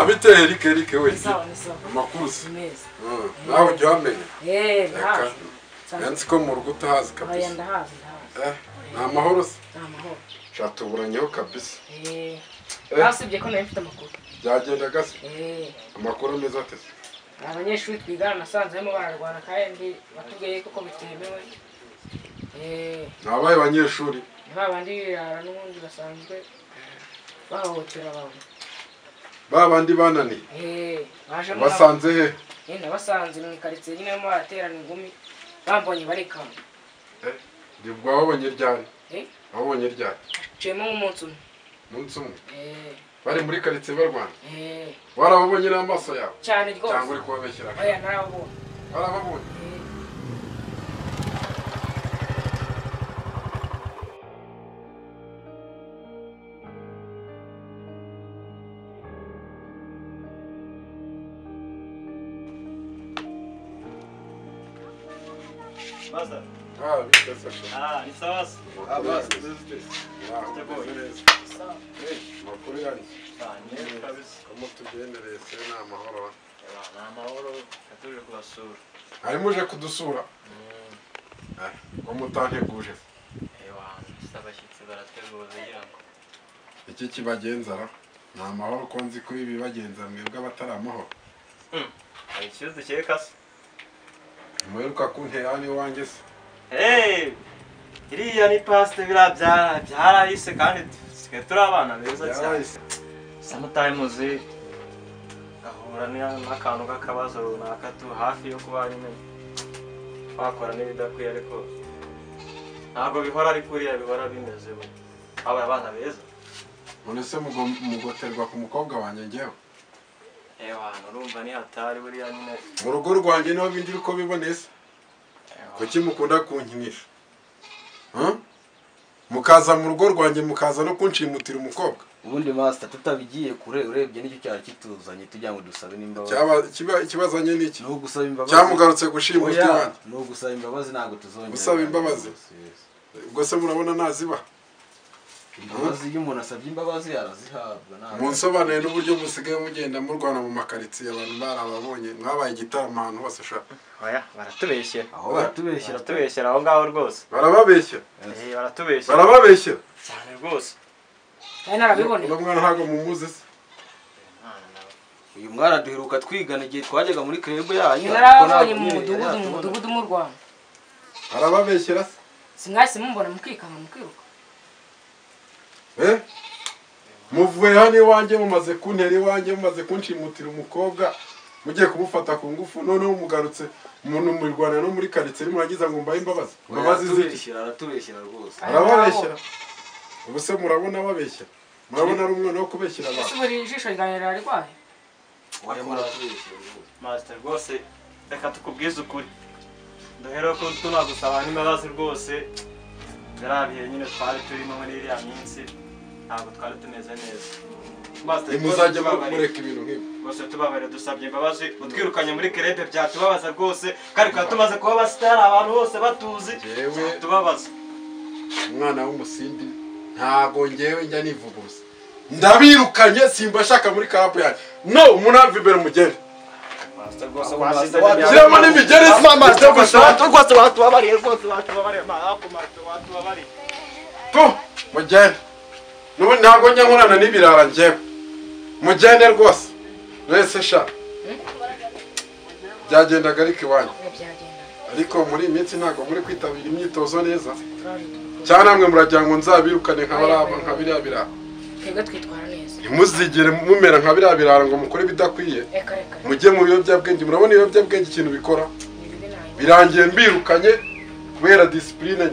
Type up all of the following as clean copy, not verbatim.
bite Eric we. Sawa. Amakuru se. Neza. Nawe ujya wamenya. Ndahazi. Yanzi ko mu rugo utahazi kabisa. Oya ndahazi. Ni amahoro se. Ni amahoro. Shatuburanyeho kabisa. Basibye ko nawe mfite amakuru. Byagenda gase. Amakuru meza ate. Abanyeshuri twigana nasanze barimo bararwana kandi batubwiye ko bitemewe. Nabaye abanyeshuri. Babandi birara n'ubundi basanzwe bahohotera abantu. Babandi bananiye. Baje mu basanze he? Nabasanze mu karitsiye nyine barimo baraterana ingumi bambonye barikanga. Ndibwo wabonye ryari? Wabonye ryari? Cemo umunsi umwe. Umunsi umwe? Bari muri karitsiye barwana? Warababonye n'amaso yawe? Cyane rwose. Cyangwa uri kubabeshyira? Oya narababonye. Warababonye? Basta. Biteze sha. Ni sawa. Basta. Makuru yanjye. Kabisa. Komo tugendereye se ni amahoro. Ni amahoro atuje kubasura. Ari muje kudusura. Ko mutanteguje. Abashyitsi barateguza kugira ngo iki kibagenzara ni amahoro ko nzi ko ibi bagenza mwebwe abatari amahoro. Hari ikibazo dukeka se. Muheruka kuntera ni wanjye se. Iriya ni paste byarahise kandi twe turi abana beza cyane. Sometimes gahura n'akantu k'akabazo runaka tu hafi yo kuba nyine bakora n'ibidakwiye ariko ntabwo bihora ari kuriya bihora bimeze we. Aba abana beza. None se mugoterwa ku mukobwa wanjye ngewe. Urumva ni hatari buriya nyine. Mu rugo rwanjye niho bindira uko bibonese. Kuki mukunda kunkinisha? Mukaza mu rugo rwanjye mukaza no kunshimutira umukobwa. Ubundi master tutabigiye kure urebye n'icyo cyari kituzanye tujya ngo dusabe nimbabazi. Ikibazanye niki? No gusaba imbabazi. Cyamugarutse gushimuta wanjye. No gusaba imbabazi ntago tuzongera. Gusaba imbabazi. Ubwo se murabona naziba. Imbabazi iyo umuntu asabye imbabazi yarazihabwa nawe. Munsobanure n'uburyo musigaye mugenda murwana mu makaritsiye abantu barababonye mwabaye igitaramo ahantu hose shaka. Oya baratubeshyera. Aho baratubeshyera. Baratubeshyera aho ngaho rwose. Barababeshyera. Baratubeshyera. Barababeshyera. Cyane rwose. Narabibone. Uno mwana ntago mumuzi se. Uyu mwana duheruka twigana igihe twajyaga muri club yanyu. Narabonye mu mudugudu mu Rwanda. Barababeshyera se. Singase mumbona mukikanga mukiruka. Muvuye hano iwanjye mumaze kuntera iwanjye mumaze kunshimutira umukobwa mugiye kumufata ku ngufu noneho mugarutse umuntu mu Rwanda no muri karitsiye murangiza ngo mbaye imbabazi. Imbabazi ziki? Aratubeshyera rwose. Arababeshyera. Ubu se murabona babeshyera. Murabona ari umwana wo kubeshyira abantu. Ese buri jisho ryanira rikwaye. Master rwose reka tukubwize ukuri. Duhera ko tunagusaba n'imbabazi rwose. Yarabiye nyine twari turimo muri iriya minsi ntabwo twari tumeze neza. Master muzajya mureka ibintu nk'ibi. Rwose tubabare dusabye imbabazi utwirukanye muri kerebe byatubabaza rwose kandi kwa tumaze kuba basitari abantu bose batuzi. Tubabaza. Umwana w'umusindi ntago ngewe njya nivuguruza. Ndabirukanye simba shaka muri kapu yanjye. No umuntu ava imbere mugende. Kiramo n'imigeri mama rwose watubabariye rwose watubabariye watubabariye. Mugende. Nubu ntago njya nkorana n'ibirara ngewe. Mugende rwose. Wese sha. Byagendaga ariko iwanyu. Ariko muri iminsi ntago muri kwitabira imyitozo neza. Cyane amwe muragira ngo nzabirukane nka biriya birara. Twebwe twitwara neza. Ntimuzigere mumera nka biriya birara ngo mukore bidakwiye. Mujye mu biyobyabwenge. Murabona ibiyobyabwenge ikintu bikora? Birangiye mbirukanye kubera discipline.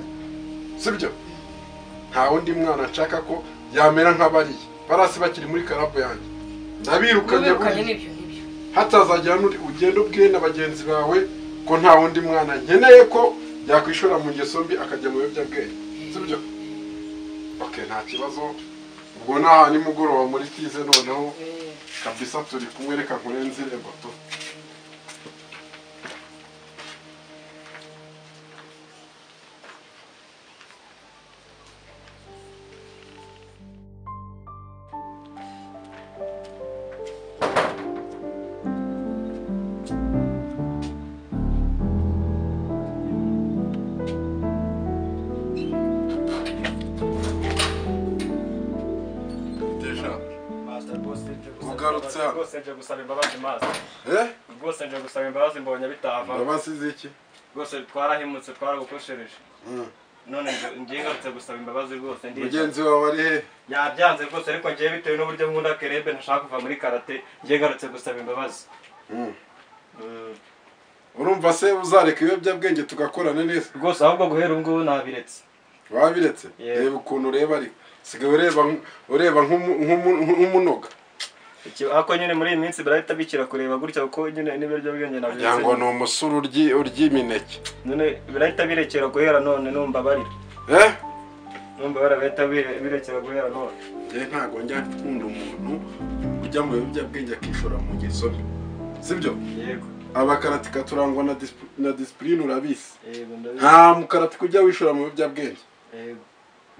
Sibyo? Nta wundi mwana nshaka ko yamera nk'abariye. Barasi bakiri muri karabu yanjye. Ndabirukanye nibyo. Hatazajya ugenda ubwiye na bagenzi bawe ko nta wundi mwana nkeneye ko yakwishora mu ngeso mbi akajya mu biyobyabwenge. Sibyo? Okay, nta kibazo. Ubwo naha ni mugoroba muri tize noneho kabisa turi kumwe reka nkurenzire bato. wagarutse hano rwose nje gusaba imbabazi mazi rwose nje gusaba imbabazi mbonye bitava imbabazi z'iki rwose twarahimutse twaragukoshereje none ngiye ngarutse gusaba imbabazi rwose mugenzi wawe ari he yabyanze rwose ariko ngiye bitewe n'uburyo nkunda kerebe ntashaka kuva muri karate ngiye ngarutse gusaba imbabazi urumva se uzareka ibiyobyabwenge tugakorana neza rwose ahubwo guhera ubu ngubu nabiretse wabiretse reba ukuntu ureba ariko sigaye ureba nk'umunoga ariko nyine muri iyi minsi birahita bikira kureba gutya kuko nyine n'ibiyobyabwenge nabyo kugira ngo ni umusore urya imineke none birahita birekera guhera none numva barira numva barahita birekera guhera none njye ntabwo njya nkunda umuntu ujya mu biyobyabwenge akishora mu ngeso mbi sibyo yego abakaratika turangwa na disipurine urabizi nta mukaratika ujya wishora mu biyobyabwenge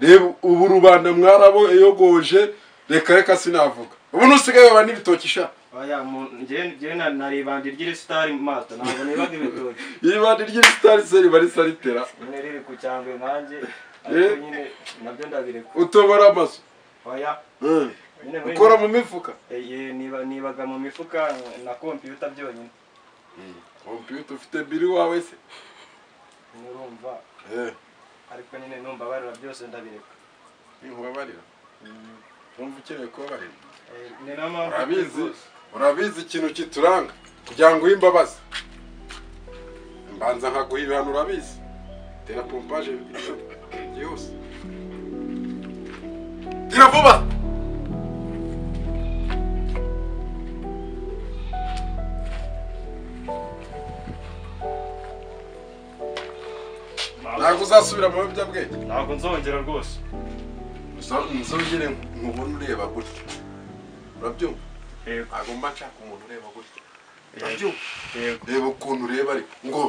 reba ubu rubanda mwarabo yogoje reka sinavuga ubu nusigaye baba n'ibitoki sha oya njye naribandi ry'isitari master ntabwo nibaga ibitoki ibandi ry'isitari se riba risaritera nyine riri ku cyangwe nanjye ariko nyine nabyo ndabireka utobora amazu oya ukora mu mifuka nibaga mu mifuka na computer byonyine computer ufite biri wawe se urumva ariko nyine numva barira byose ndabireka nkubabarira urumva ukeneye kubabarira ni nama urabizi ikintu kituranga kugira ngo imbabazi mbanza nkaguha ibihano urabizi tera pompaje byose tira vuba ntabwo uzasubira mu biyobyabwenge ntabwo nzongera rwose nzongere nkubona ureba gutya urabyumva ntabwo mba nshaka umuntu ureba gutya urabyumva reba ukuntu ureba ariko ngo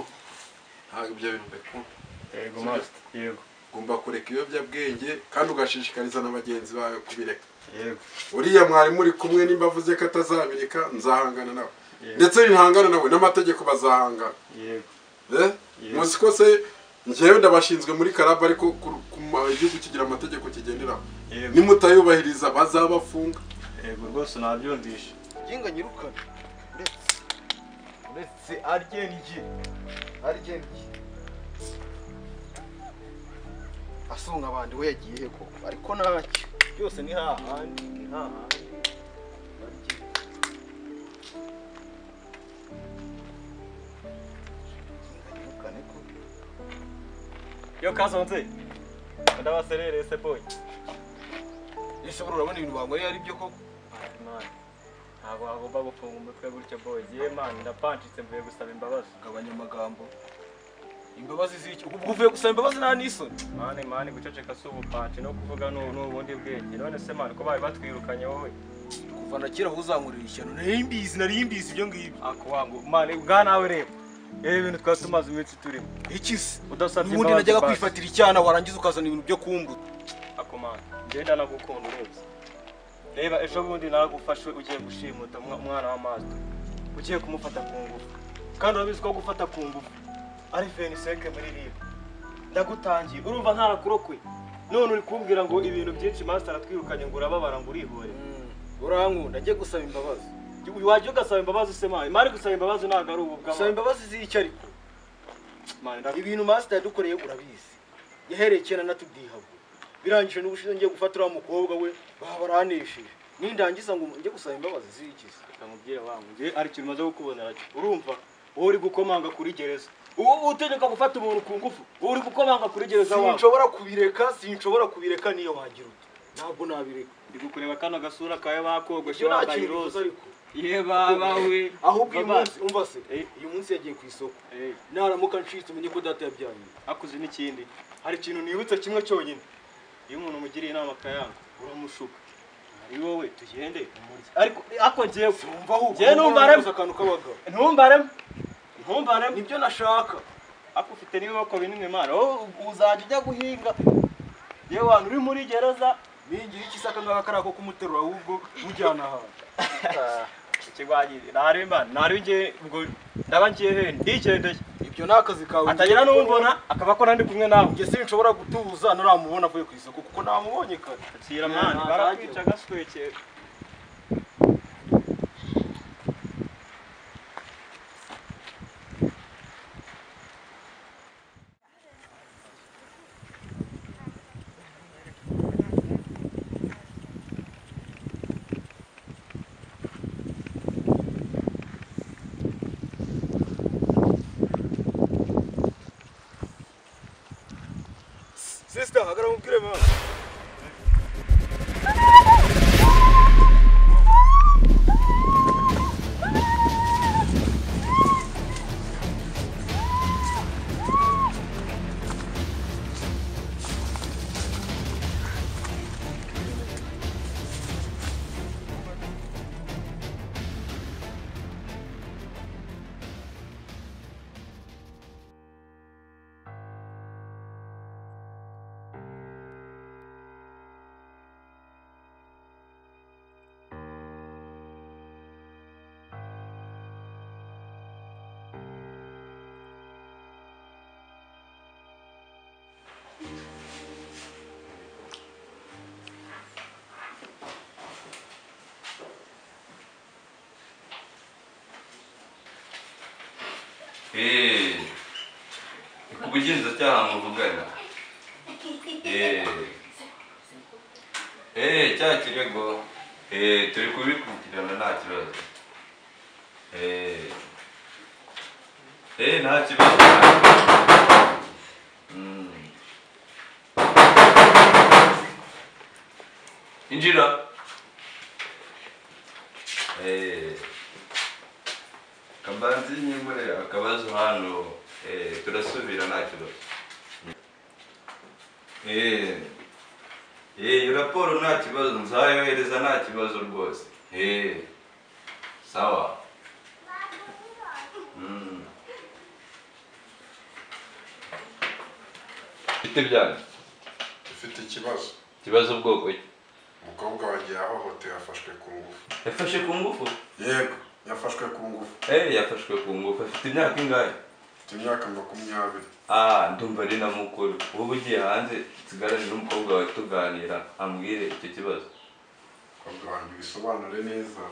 ntabwo ibyo bintu mbikunda yego master yego ugomba kureka ibiyobyabwenge kandi ugashishikariza na bagenzi bawe kubireka yego uriya mwari muri kumwe nimba avuze ko atazabireka nzahangana nawe ndetse nihangana nawe n'amategeko bazahangana yego muzi ko se njyewe ndabashinzwe muri karaba ariko igihugu kigira amategeko kigenderaho nimutayubahiriza bazabafunga yego rwose nabyumvisha jinga nyirukana uretse aryengi asunga abandi we yagiye he koko ariko ntacyo byose ni hahandi yo kasonze ndabaserere se boy ese urabona ibintu bangoye ari byo koko ntabwo agomba gufunga umutwe gutyo boy ye man ndapanchitse mvuye gusaba imbabazi gabanya amagambo imbabazi z'iki uvuye gusaba imbabazi nta n'isoni mani guceceka si ubupanchi no kuvuga n'ubundi bwenge none se man ko bari batwirukanye wowe kuva na kera uzankurira ishyano nari imbizi ibyo ngibyo ako wangu man bwa nawe reba ibintu twari tumaze iminsi turimo ikisi udasabye ubundi najyaga kwifatira icyana warangiza ukazana ibintu byo kumbuta ako man ngenda nagukunda urebye reba ejo bundi naragufashe ugiye gushimuta umwana wa master ugiye kumufata ku ngufu kandi urabizi ko gufata ku ngufu ari feniseke muri riba ndagutangiye urumva ntarakurokwe none uri kumbwira ngo ibintu byinshi master atwirukanye ngo urababara ngo urihore urankunda njye gusaba imbabazi wajya ugasaba imbabazi se mani mari gusaba imbabazi ntabwo ari ububwa gusaba imbabazi z'icyo ariko ibintu master yadukoreye urabizi yahereye kera natudihabu birangije n'ubushize ngiye gufata uriya mukobwa we baranesheje nindangiza ngo njye gusaba imbabazi z'iki akamubwira wangu ngiye ari ikintu maze gukubonera urumva wowe uri gukomanga kuri gereza uwo utegeka gufata umuntu ku ngufu wowe uri gukomanga kuri gereza wangu sinshobora kubireka niyo wagira uti ntabwo nabireka ndi gukureba kano gasura kawe bakogoshe wambaye iroza ye baba we ahubwo uyu munsi umva se uyu munsi yagiye ku isoko naramuka ncitse umenye ko data yabyaye akuze n'ikindi hari ikintu nibutse kimwe cyonyine iyo umuntu umugiriye inama akayanga uramushuka ari wowe tugende umurye ariko ako ngiye umva ahubwo ngiye numbaremo akantu k'abagabo ntumbaremo nibyo nashaka ako ufite n'ibiboko binini mana uzajya ujya guhinga yewe wantu uri muri gereza ningira ikisaka ngaka karako kumuterura ahubwo mujyana ahantu ikigwagire nari ngiye ubwo ndaba ngiye he ndigendeye ibyo nakazi kawe atagira n'umbona akaba ko nandi kumwe nawe nge sinshobora gutuza naramubona avuye ku isoko kuko namubonye kare akira mani barakwica gaswekera Sister, hagarara umubwire mama. Kubugenzacyaha muvugana cya kirego turi kubikurikirana nta kibazo nta kibazo injira Kambanzi nyimure akabazo hano turasubira nta kibazo raporo nta kibazo nzayohereza nta kibazo rwose sawa Ufite byane ufite ikibazo bwoko ki umukobwa wanjye yahohotewe yafashwe ku ngufu yafashe ku ngufu yego yafashwe ku ngufu yafashwe ku ngufu afite imyaka ingahe afite imyaka 20 ndumva ari na mukuru ubu ugiye hanze nsigarane n'umukobwa wawe tuganira ambwire icyo kibazo umukobwa wanjye bisobanure neza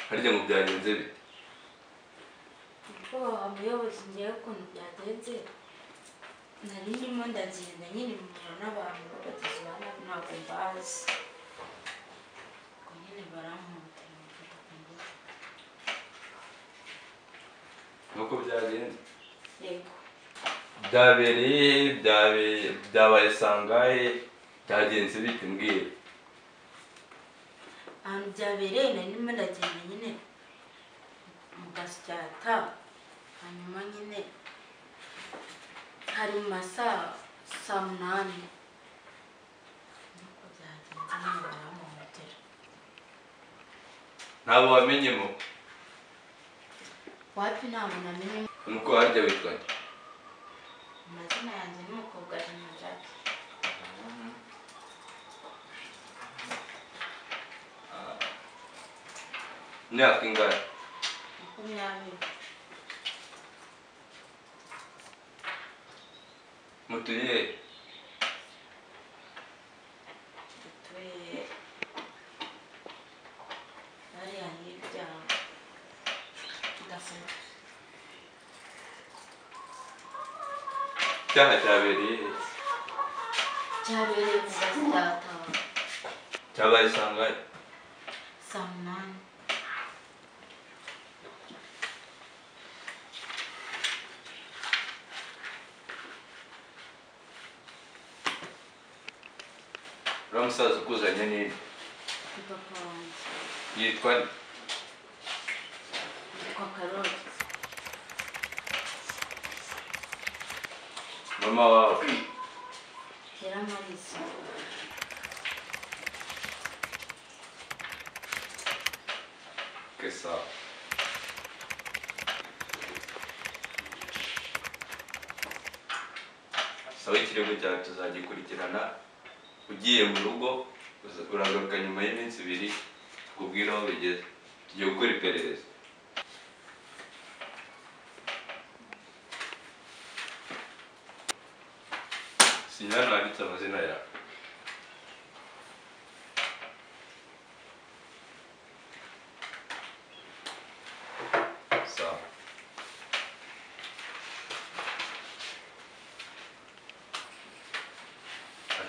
harya ngo byagenze bite umuyobozi ngewe ukuntu byagenze nari ndimo ndagenda nyine mpura n'abantu b'abagizi ba nabi ntabwo mbazi ubwo nyine barampamutira bamfata ku ngufu nuko byagenze yego byabaye sangahe byagenze bite mbwira ahantu byabereye nari ndimo ndagenda nyine mu gasyata hanyuma nyine hari mu masaa 8 nuko byagenze nyine barampamutira ntabwo wamenyemo wapi ntabwo namenye nuko harya witwa amazina yanjye n'umukobwa ari na Jacques imyaka ingahe 20 mutuye dutuye hariya hirya Gasabo icyaha cyabereye mu gasyata cyabaye sangahe 8 uriya musaza ukuzanye ni papa wanjye yitwa kwa Karoli mama wawe Yaramarisi kesa sawa ikirego cyawe tuzagikurikirana ugiye mu rugo uragaruka nyuma y'iminsi 2 tukubwira aho bigeze tugiye gukora iperereza sinyana nanditse amazina yawe sawa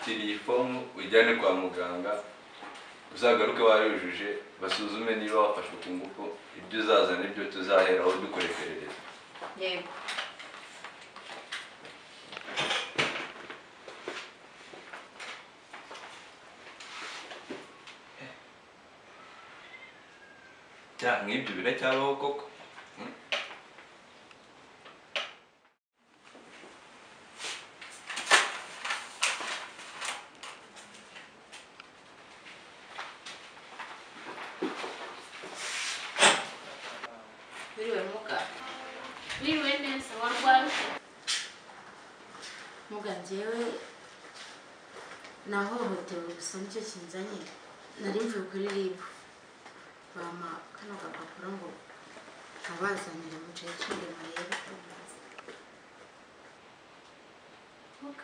iyi fomu ujyane kwa muganga uzagaruke warujuje basuzume niba wafashwe ku ngufu ibyo uzazana ibyo tuzaheraho dukora iperereza yego nk'ibyo biracyabaho koko biriwe muga biriwe neza warwaye muga njyewe nahohotewe gusa nicyo kinzanye nari mvuye kuri RIB bama kano gapapuro ngo abazanira mucaye kindi murebe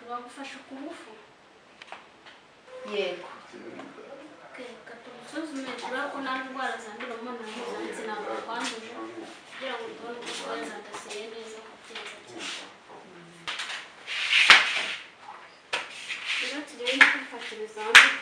bagufasha ku ngufu yego reka tumusuzume turebe ko nta ndwara zandura mu mibonano mpuzabitsina bakwanduje kugira ngo tubone uko tweza ndaseye neza ku byiza rero turebe no kwifata ibizamini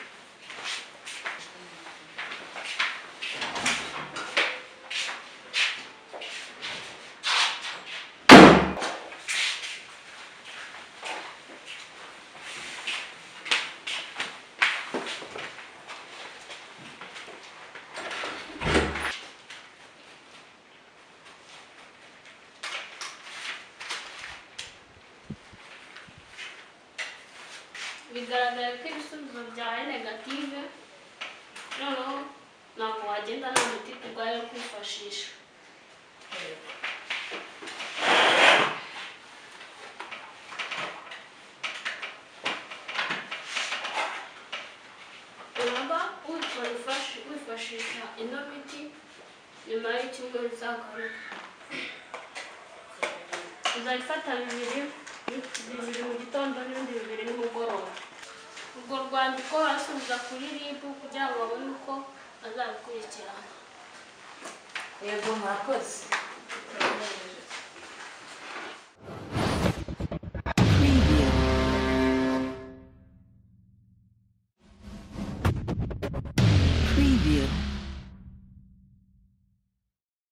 bigaragara ko ibisubizo byawe negative noneho ntabwo wagenda nta miti turwaye yo kwifashisha uraba wifashisha ino miti nyuma y'icyumweru uzagaruka uzayifata bibiri mu gitondo n'ibindi bibiri nimugoroba urwo rwandiko arasubiza kuri RIB kugira ngo babone uko azabikurikirana yego murakoze